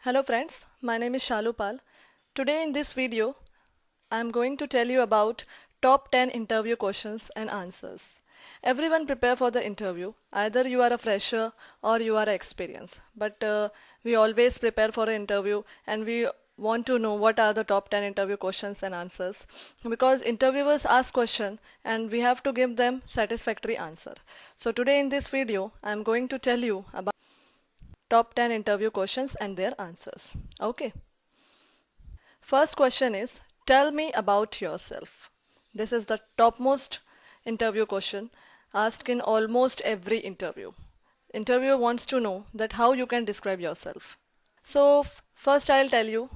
Hello friends, my name is Shalu Pal. Today in this video, I am going to tell you about top 10 interview questions and answers. Everyone prepare for the interview. Either you are a fresher or you are experienced. But we always prepare for an interview and we want to know what are the top 10 interview questions and answers because interviewers ask question and we have to give them satisfactory answer. So today in this video, I am going to tell you about top 10 interview questions and their answers. Okay. First question is tell me about yourself. This is the topmost interview question asked in almost every interview. Interviewer wants to know that how you can describe yourself. So first I'll tell you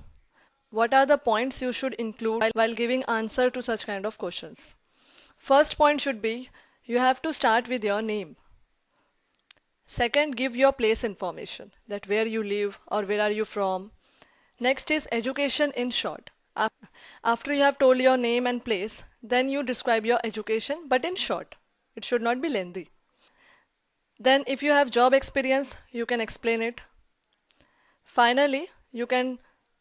what are the points you should include while giving answer to such kind of questions. First point should be you have to start with your name. Second, give your place information, that where you live or where are you from. Next is education in short. After you have told your name and place, then you describe your education but in short. It should not be lengthy. Then if you have job experience, you can explain it. Finally, you can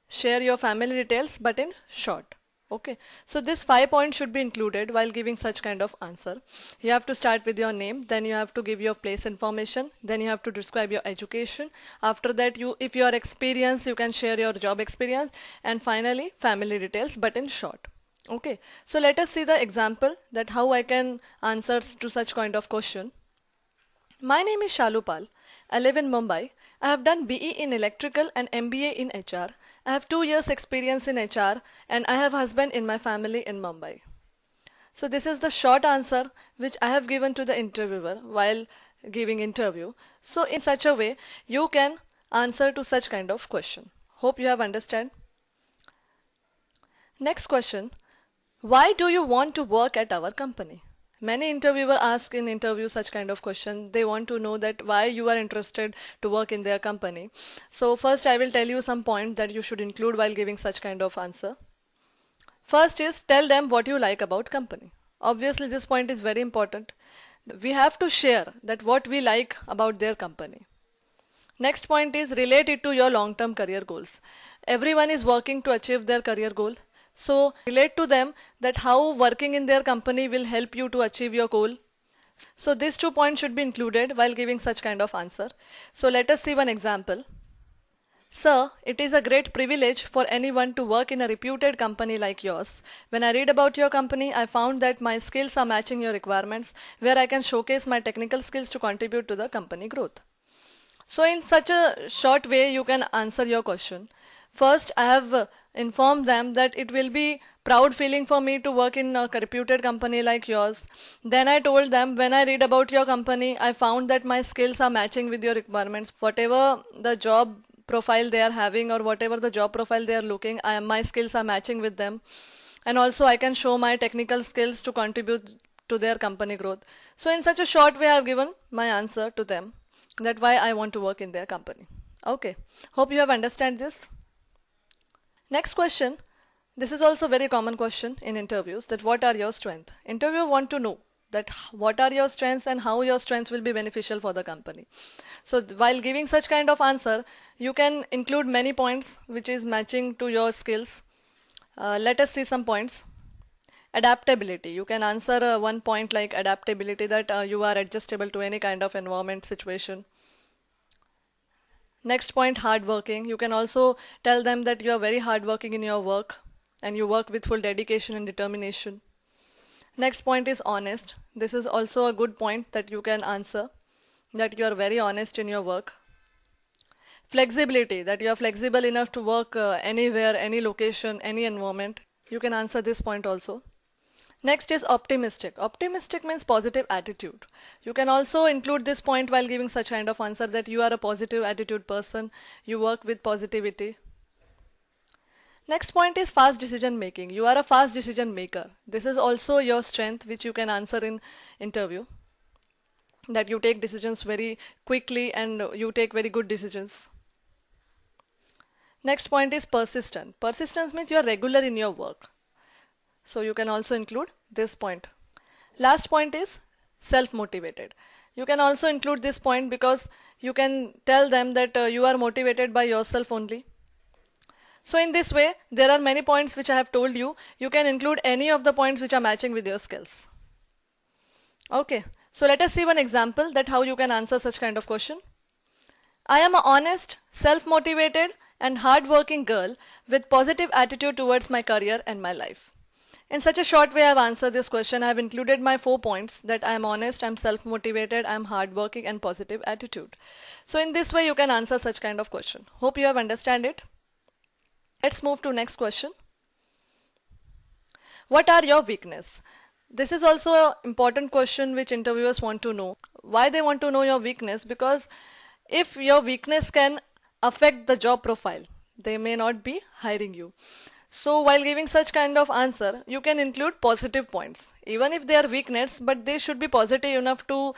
share your family details but in short. Okay, so this 5 points should be included while giving such kind of answer. You have to start with your name, then you have to give your place information, then you have to describe your education. After that, if you are experienced, you can share your job experience, and finally family details but in short. Okay, so let us see the example that how I can answer to such kind of question. My name is Shalu Pal. I live in Mumbai. I have done BE in electrical and MBA in HR. I have 2 years experience in HR and I have husband in my family in Mumbai. So this is the short answer which I have given to the interviewer while giving interview. So in such a way you can answer to such kind of question. Hope you have understand. Next question. Why do you want to work at our company? Many interviewer ask in interview such kind of question. They want to know that why you are interested to work in their company. So first I will tell you some point that you should include while giving such kind of answer. First is tell them what you like about company. Obviously this point is very important. We have to share that what we like about their company. Next point is related to your long-term career goals. Everyone is working to achieve their career goal. So relate to them that how working in their company will help you to achieve your goal. So these 2 points should be included while giving such kind of answer. So let us see one example. Sir, it is a great privilege for anyone to work in a reputed company like yours. When I read about your company, I found that my skills are matching your requirements, where I can showcase my technical skills to contribute to the company growth. So in such a short way, you can answer your question. First, I have informed them that it will be proud feeling for me to work in a reputed company like yours. Then I told them when I read about your company, I found that my skills are matching with your requirements. Whatever the job profile they are having or whatever the job profile they are looking, my skills are matching with them. And also I can show my technical skills to contribute to their company growth. So in such a short way, I have given my answer to them that why I want to work in their company. Okay, hope you have understand this. Next question. This is also very common question in interviews that what are your strengths? Interviewer want to know that what are your strengths and how your strengths will be beneficial for the company. So while giving such kind of answer, you can include many points which is matching to your skills. Let us see some points. Adaptability. You can answer one point like adaptability that you are adjustable to any kind of environment situation. Next point, hardworking. You can also tell them that you are very hardworking in your work and you work with full dedication and determination. Next point is honest. This is also a good point that you can answer, that you are very honest in your work. Flexibility, that you are flexible enough to work anywhere, any location, any environment. You can answer this point also. Next is optimistic. Optimistic means positive attitude. You can also include this point while giving such kind of answer that you are a positive attitude person, you work with positivity. Next point is fast decision making. You are a fast decision maker. This is also your strength which you can answer in interview. That you take decisions very quickly and you take very good decisions. Next point is persistent. Persistence means you are regular in your work. So you can also include this point. Last point is self-motivated. You can also include this point because you can tell them that you are motivated by yourself only. So in this way, there are many points which I have told you. You can include any of the points which are matching with your skills. Okay, so let us see one example that how you can answer such kind of question. I am an honest, self-motivated and hard-working girl with positive attitude towards my career and my life. In such a short way I have answered this question. I have included my 4 points that I am honest, I am self-motivated, I am hardworking and positive attitude. So in this way you can answer such kind of question. Hope you have understand it. Let's move to next question. What are your weaknesses? This is also an important question which interviewers want to know. Why they want to know your weakness? Because if your weakness can affect the job profile, they may not be hiring you. So while giving such kind of answer, you can include positive points. Even if they are weakness, but they should be positive enough to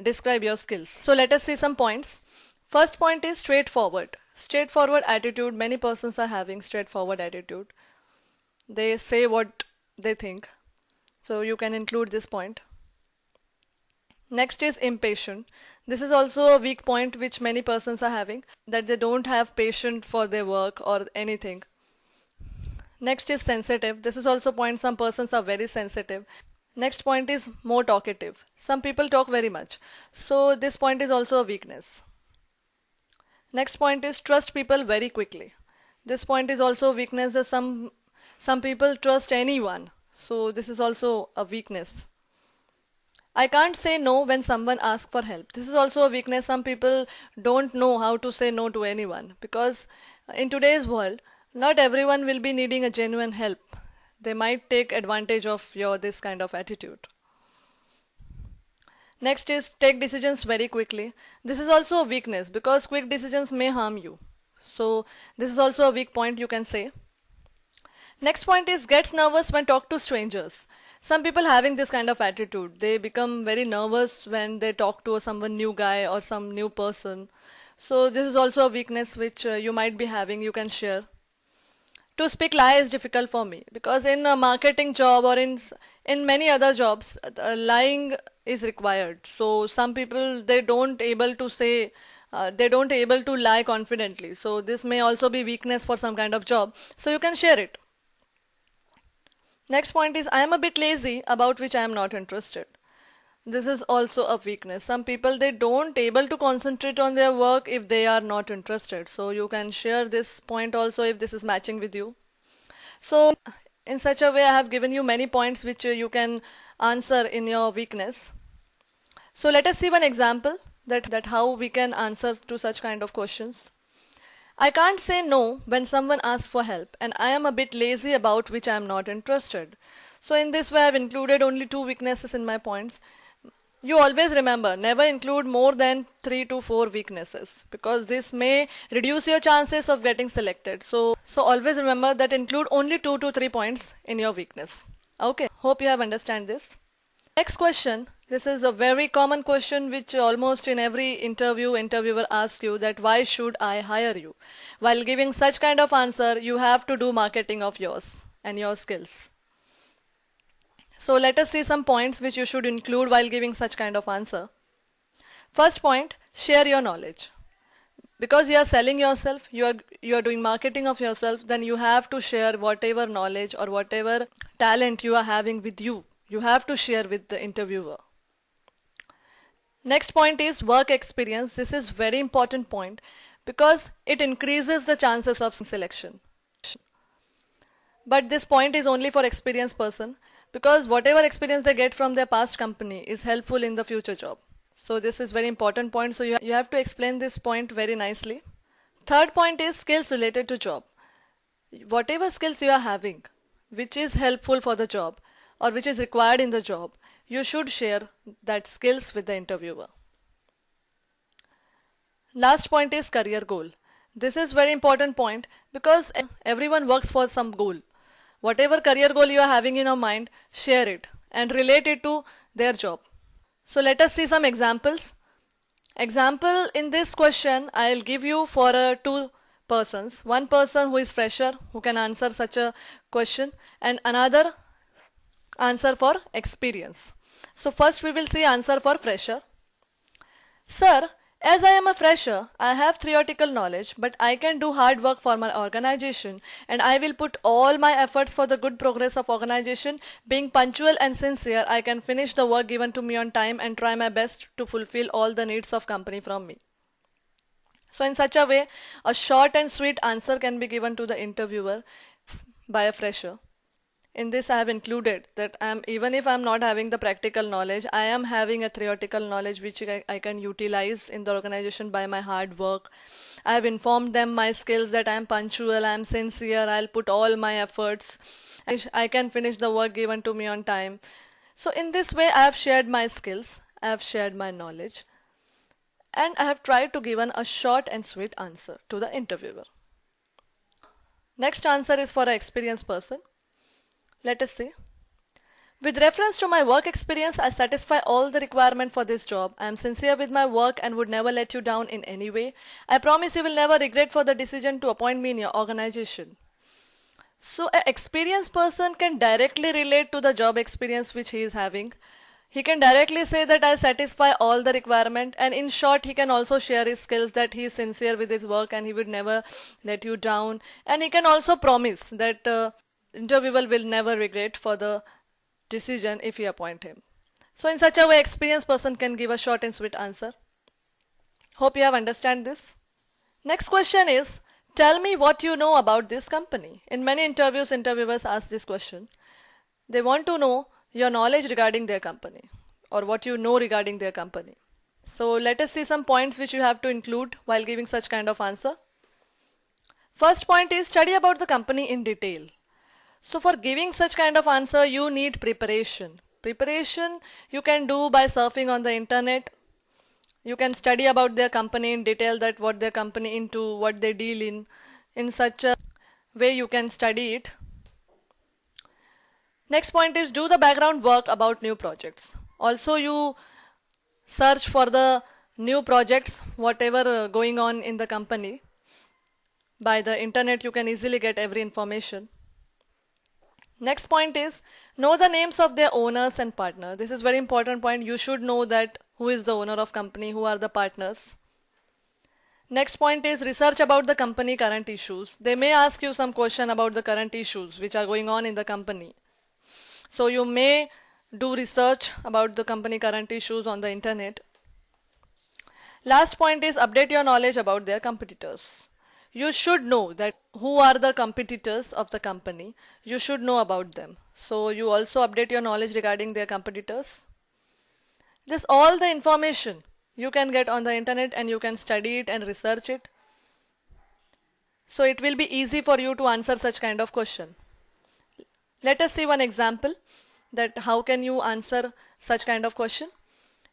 describe your skills. So let us see some points. First point is straightforward. Straightforward attitude. Many persons are having straightforward attitude. They say what they think. So you can include this point. Next is impatient. This is also a weak point which many persons are having, that they don't have patience for their work or anything. Next is sensitive. This is also a point some persons are very sensitive. Next point is more talkative. Some people talk very much. So this point is also a weakness. Next point is trust people very quickly. This point is also a weakness, that some people trust anyone. So this is also a weakness. I can't say no when someone asks for help. This is also a weakness. Some people don't know how to say no to anyone, because in today's world, not everyone will be needing a genuine help. They might take advantage of your this kind of attitude. Next is take decisions very quickly. This is also a weakness because quick decisions may harm you. So this is also a weak point, you can say. Next point is gets nervous when talk to strangers. Some people having this kind of attitude, they become very nervous when they talk to someone new guy or some new person. So this is also a weakness which you might be having, you can share. To speak lie is difficult for me, because in a marketing job or in many other jobs, lying is required. So some people, they don't able to say, they don't able to lie confidently. So this may also be weakness for some kind of job. So you can share it. Next point is I am a bit lazy, about which I am not interested. This is also a weakness. Some people, they don't able to concentrate on their work if they are not interested. So you can share this point also if this is matching with you. So in such a way I have given you many points which you can answer in your weakness. So let us see one example that how we can answer to such kind of questions. I can't say no when someone asks for help, and I am a bit lazy, about which I am not interested. So in this way I have included only 2 weaknesses in my points. You always remember, never include more than 3 to 4 weaknesses, because this may reduce your chances of getting selected. So always remember that include only 2 to 3 points in your weakness. Okay, hope you have understand this. Next question. This is a very common question which almost in every interviewer asks you, that why should I hire you? While giving such kind of answer, you have to do marketing of yours and your skills. So let us see some points which you should include while giving such kind of answer. First point, share your knowledge. Because you are selling yourself, you are doing marketing of yourself, then you have to share whatever knowledge or whatever talent you are having with you. You have to share with the interviewer. Next point is work experience. This is very important point because it increases the chances of selection. But this point is only for experienced person, because whatever experience they get from their past company is helpful in the future job. So this is very important point. So you have to explain this point very nicely. Third point is skills related to job. Whatever skills you are having, which is helpful for the job or which is required in the job, you should share that skills with the interviewer. Last point is career goal. This is very important point because everyone works for some goal. Whatever career goal you are having in your mind, share it and relate it to their job. So let us see some examples. Example in this question I'll give you for 2 persons. One person who is fresher, who can answer such a question, and another answer for experience. So first we will see answer for fresher. Sir, As I am a fresher, I have theoretical knowledge, but I can do hard work for my organization and I will put all my efforts for the good progress of organization. Being punctual and sincere, I can finish the work given to me on time and try my best to fulfill all the needs of company from me. So in such a way, a short and sweet answer can be given to the interviewer by a fresher. In this I have included that even if I'm not having the practical knowledge, I am having a theoretical knowledge which I can utilize in the organization by my hard work. I have informed them my skills that I am punctual, I am sincere, I'll put all my efforts. I can finish the work given to me on time. So in this way I have shared my skills, I have shared my knowledge, and I have tried to give a short and sweet answer to the interviewer. Next answer is for an experienced person. Let us see. With reference to my work experience, I satisfy all the requirement for this job. I am sincere with my work and would never let you down in any way. I promise you will never regret for the decision to appoint me in your organization. So an experienced person can directly relate to the job experience which he is having. He can directly say that I satisfy all the requirement, and in short he can also share his skills that he is sincere with his work and he would never let you down, and he can also promise that interviewer will never regret for the decision if you appoint him. So in such a way, experienced person can give a short and sweet answer. Hope you have understand this. Next question is, tell me what you know about this company. In many interviews, interviewers ask this question. They want to know your knowledge regarding their company or what you know regarding their company. So let us see some points which you have to include while giving such kind of answer. First point is, study about the company in detail. So for giving such kind of answer, you need preparation. Preparation you can do by surfing on the internet. You can study about their company in detail, that what their company into, what they deal in. In such a way you can study it. Next point is, do the background work about new projects. Also you search for the new projects, whatever going on in the company. By the internet you can easily get every information. Next point is, know the names of their owners and partners. This is very important point. You should know that who is the owner of company, who are the partners. Next point is, research about the company current issues. They may ask you some question about the current issues which are going on in the company. So you may do research about the company current issues on the internet. Last point is, update your knowledge about their competitors. You should know that who are the competitors of the company. You should know about them. So you also update your knowledge regarding their competitors. This all the information you can get on the internet and you can study it and research it. So it will be easy for you to answer such kind of question. Let us see one example that how can you answer such kind of question.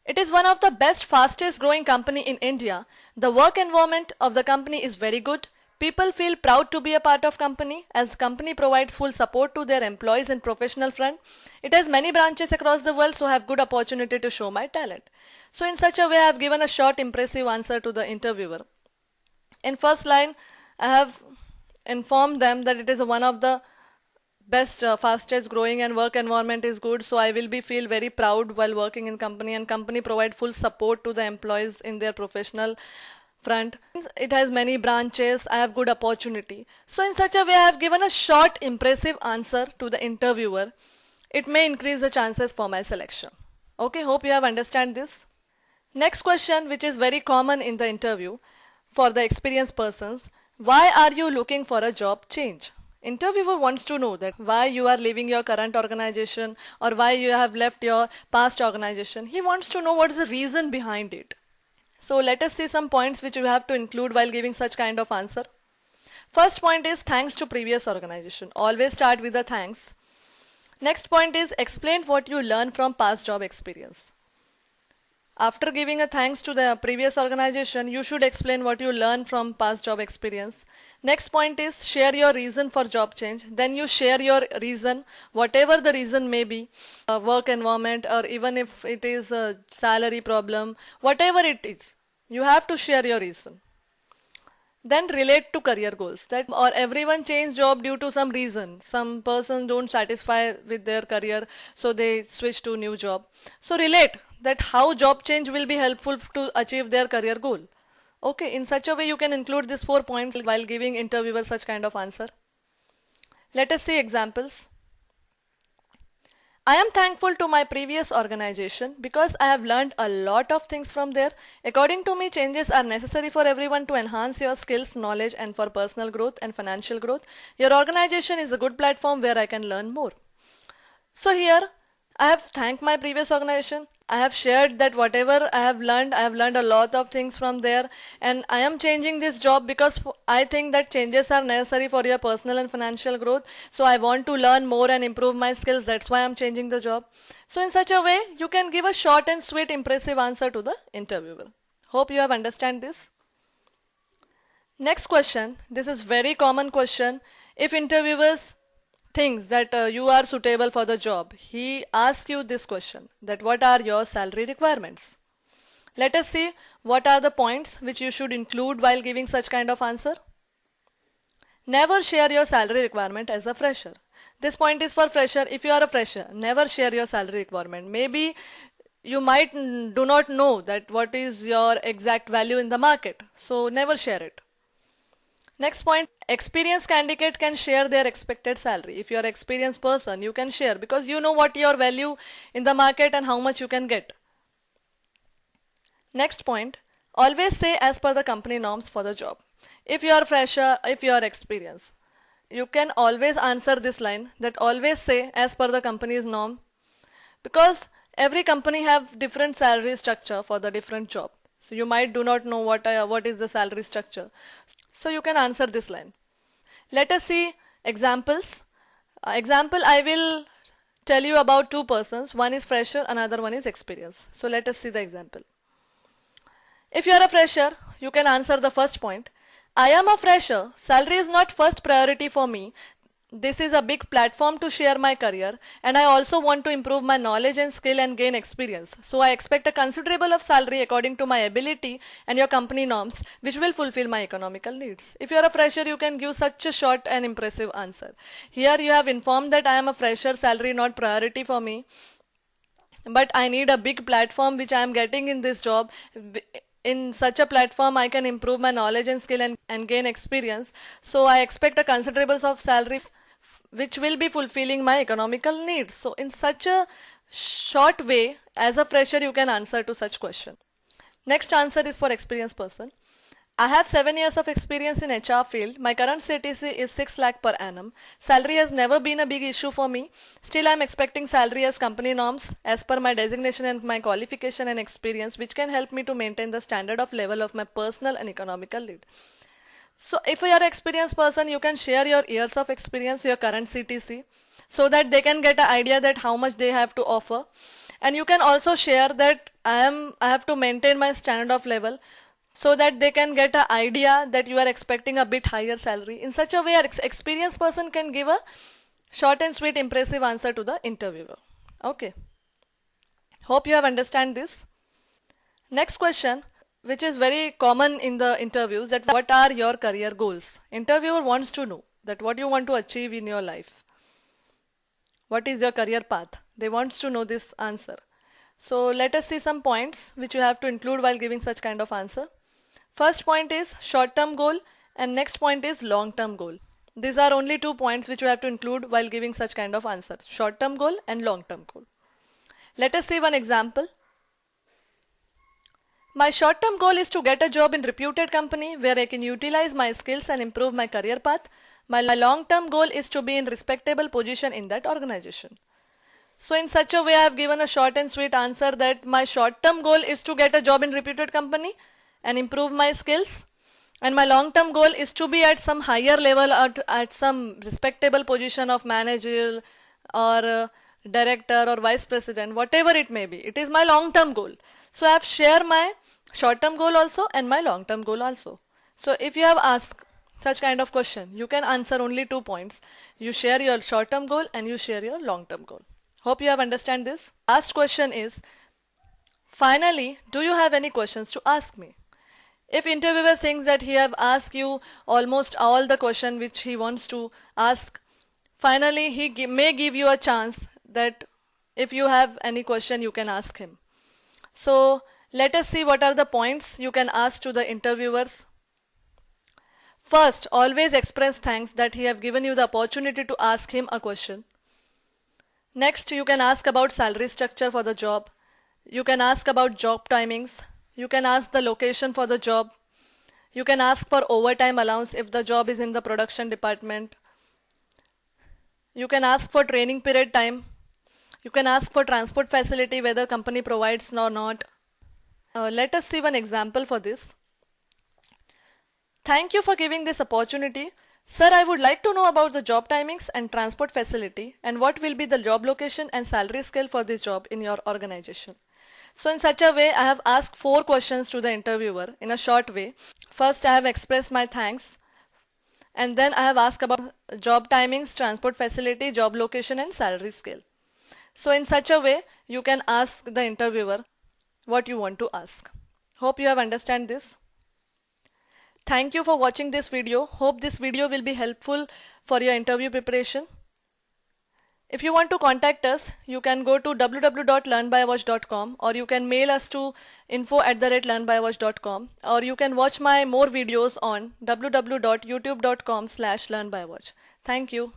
It is one of the best, fastest growing company in India. The work environment of the company is very good. People feel proud to be a part of company as company provides full support to their employees in professional front. It has many branches across the world, so I have good opportunity to show my talent. So in such a way I have given a short impressive answer to the interviewer. In first line I have informed them that it is one of the best, fastest growing and work environment is good, so I will be feel very proud while working in company, and company provide full support to the employees in their professional front. It has many branches, I have good opportunity. So in such a way I have given a short impressive answer to the interviewer. It may increase the chances for my selection. Okay, hope you have understand this. Next question, which is very common in the interview for the experienced persons, why are you looking for a job change? Interviewer wants to know that why you are leaving your current organization or why you have left your past organization. He wants to know what is the reason behind it. So let us see some points which you have to include while giving such kind of answer. First point is, thanks to previous organization. Always start with the thanks. Next point is, explain what you learned from past job experience. After giving a thanks to the previous organization, you should explain what you learned from past job experience. Next point is, share your reason for job change. Then you share your reason, whatever the reason may be, work environment, or even if it is a salary problem, whatever it is, you have to share your reason. Then relate to career goals, that or everyone change job due to some reason. Some person don't satisfy with their career, so they switch to new job. So relate that how job change will be helpful to achieve their career goal. Okay, in such a way you can include these 4 points while giving interviewer such kind of answer. Let us see examples. I am thankful to my previous organization because I have learned a lot of things from there. According to me, changes are necessary for everyone to enhance your skills, knowledge, and for personal growth and financial growth. Your organization is a good platform where I can learn more. So here I have thanked my previous organization. I have shared that whatever I have learned a lot of things from there, and I am changing this job because I think that changes are necessary for your personal and financial growth. So I want to learn more and improve my skills. That's why I'm changing the job. So in such a way, you can give a short and sweet impressive answer to the interviewer. Hope you have understand this. Next question. This is very common question. If interviewers thinks that you are suitable for the job, he asks you this question, that what are your salary requirements. Let us see what are the points which you should include while giving such kind of answer. Never share your salary requirement as a fresher. This point is for fresher. If you are a fresher, never share your salary requirement. Maybe you might do not know that what is your exact value in the market, so never share it. Next point, experienced candidate can share their expected salary. If you are an experienced person, you can share because you know what your value in the market and how much you can get. Next point, always say as per the company norms for the job. If you are fresher, if you are experienced, you can always answer this line, that always say as per the company's norm, because every company have different salary structure for the different job. So you might do not know what is the salary structure. So you can answer this line. Let us see examples. Example, I will tell you about two persons. One is fresher, another one is experienced. So let us see the example. If you are a fresher, you can answer the first point. I am a fresher. Salary is not first priority for me. This is a big platform to share my career, and I also want to improve my knowledge and skill and gain experience. So I expect a considerable of salary according to my ability and your company norms, which will fulfill my economical needs. If you are a fresher, you can give such a short and impressive answer. Here you have informed that I am a fresher, salary not priority for me, but I need a big platform which I am getting in this job. In such a platform, I can improve my knowledge and skill and gain experience. So I expect a considerable of salary which will be fulfilling my economical needs. So in such a short way, as a fresher, you can answer to such question. Next answer is for experienced person. I have 7 years of experience in HR field. My current CTC is 6 lakh per annum. Salary has never been a big issue for me. Still, I am expecting salary as company norms as per my designation and my qualification and experience, which can help me to maintain the standard of level of my personal and economical need. So if you are an experienced person, you can share your years of experience, your current CTC, so that they can get an idea that how much they have to offer. And you can also share that I have to maintain my standard of level, so that they can get an idea that you are expecting a bit higher salary. In such a way, an experienced person can give a short and sweet impressive answer to the interviewer. Okay. Hope you have understand this. Next question, which is very common in the interviews, that what are your career goals? Interviewer wants to know that what you want to achieve in your life. What is your career path? They wants to know this answer. So let us see some points which you have to include while giving such kind of answer. First point is short-term goal and next point is long-term goal. These are only 2 points which you have to include while giving such kind of answer. Short-term goal and long-term goal. Let us see one example. My short-term goal is to get a job in reputed company where I can utilize my skills and improve my career path. My long-term goal is to be in respectable position in that organization. So in such a way, I have given a short and sweet answer that my short-term goal is to get a job in reputed company and improve my skills. And my long-term goal is to be at some higher level, at some respectable position of manager or director or vice president, whatever it may be. It is my long-term goal. So I have shared my short-term goal also and my long-term goal also. So if you have asked such kind of question, you can answer only 2 points. You share your short-term goal and you share your long-term goal. Hope you have understand this. Last question is, finally, do you have any questions to ask me? If interviewer thinks that he have asked you almost all the question which he wants to ask, finally he may give you a chance that if you have any question you can ask him. So let us see what are the points you can ask to the interviewers. First, always express thanks that he have given you the opportunity to ask him a question. Next, you can ask about salary structure for the job. You can ask about job timings. You can ask the location for the job. You can ask for overtime allowance if the job is in the production department. You can ask for training period time. You can ask for transport facility whether company provides or not. Let us see one example for this. Thank you for giving this opportunity. Sir, I would like to know about the job timings and transport facility and what will be the job location and salary scale for this job in your organization. So in such a way, I have asked 4 questions to the interviewer in a short way. First, I have expressed my thanks, and then I have asked about job timings, transport facility, job location and salary scale. So in such a way, you can ask the interviewer what you want to ask. Hope you have understand this. Thank you for watching this video. Hope this video will be helpful for your interview preparation. If you want to contact us, you can go to www.learnbywatch.com or you can mail us to info@learnbywatch.com or you can watch my more videos on www.youtube.com/learnbywatch. Thank you.